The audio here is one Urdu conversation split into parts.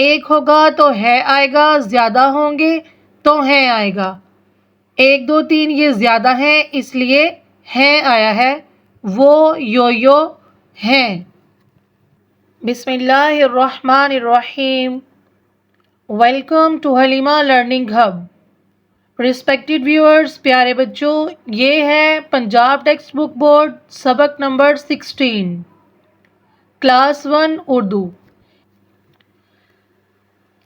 ایک ہوگا تو ہے آئے گا، زیادہ ہوں گے تو ہے آئے گا۔ 1 2 3 یہ زیادہ ہیں اس لیے ہے آیا ہے، وہ یو ہیں۔ بسم اللہ الرحمن الرحیم۔ Welcome to Halima learning hub. Respected viewers, پیارے بچوں، یہ ہے پنجاب ٹیکسٹ بک بورڈ سبق نمبر 16، کلاس 1 اردو۔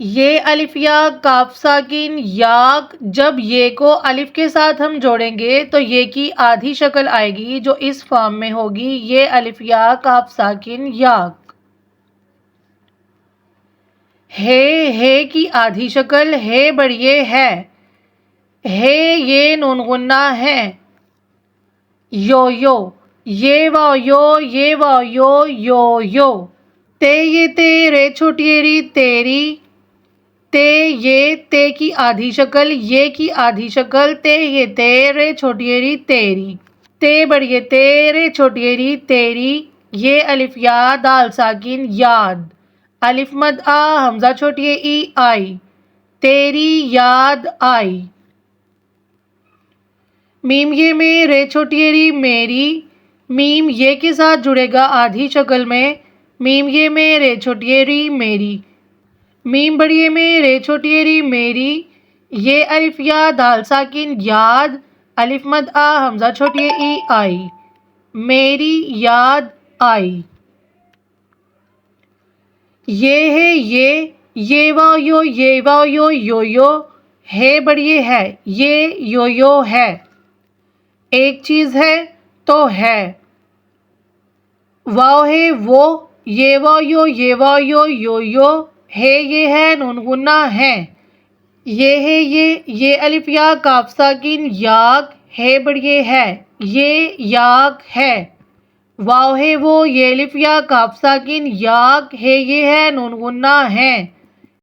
یہ الف یا کاف ساکن یاک، جب یہ کو الف کے ساتھ ہم جوڑیں گے تو یہ کی آدھی شکل آئے گی جو اس فارم میں ہوگی، یہ الف یا کاف ساکن یاک۔ ہے کی آدھی شکل ہے بڑھئے ہے، یہ نون غنہ ہے۔ یو یہ واو یہ واو یو۔ تے یہ تے رے چھوٹی ری تیری، یہ تے کی آدھی شکل، یہ کی آدھی شکل، تے یہ تے رے چھوٹی ری تیری، تے بڑھئے تے رے چھوٹی ری تیری۔ یہ الف یا دال ساکن یاد، الف مد آ حمزہ چھوٹی ای آئی، تیری یاد آئی۔ میم یہ میں رے چھوٹی ری میری، میم یہ کے ساتھ جڑے گا آدھی شکل میں، میم یہ میں رے چھوٹی ری میری، میم بڑی میں رے چھوٹی ری میری۔ یہ الف یا دال ساکن یاد، الف مد آ حمزہ چھوٹی ای آئی، میری یاد آئی۔ یہ ہے یہ واو یو ہے بڑھئے ہے، یہ یو ہے۔ ایک چیز ہے تو ہے، واو ہے وہ، یہ واو یو ہے، یہ ہے نون غنہ ہے۔ یہ ہے یہ الف یا کاف ساکن یاک ہے بڑھئے ہے، یہ یاک ہے۔ واو ہے وہ، یہ الف یا کاف ساکن یاک ہے، یہ ہے نون غنہ ہے۔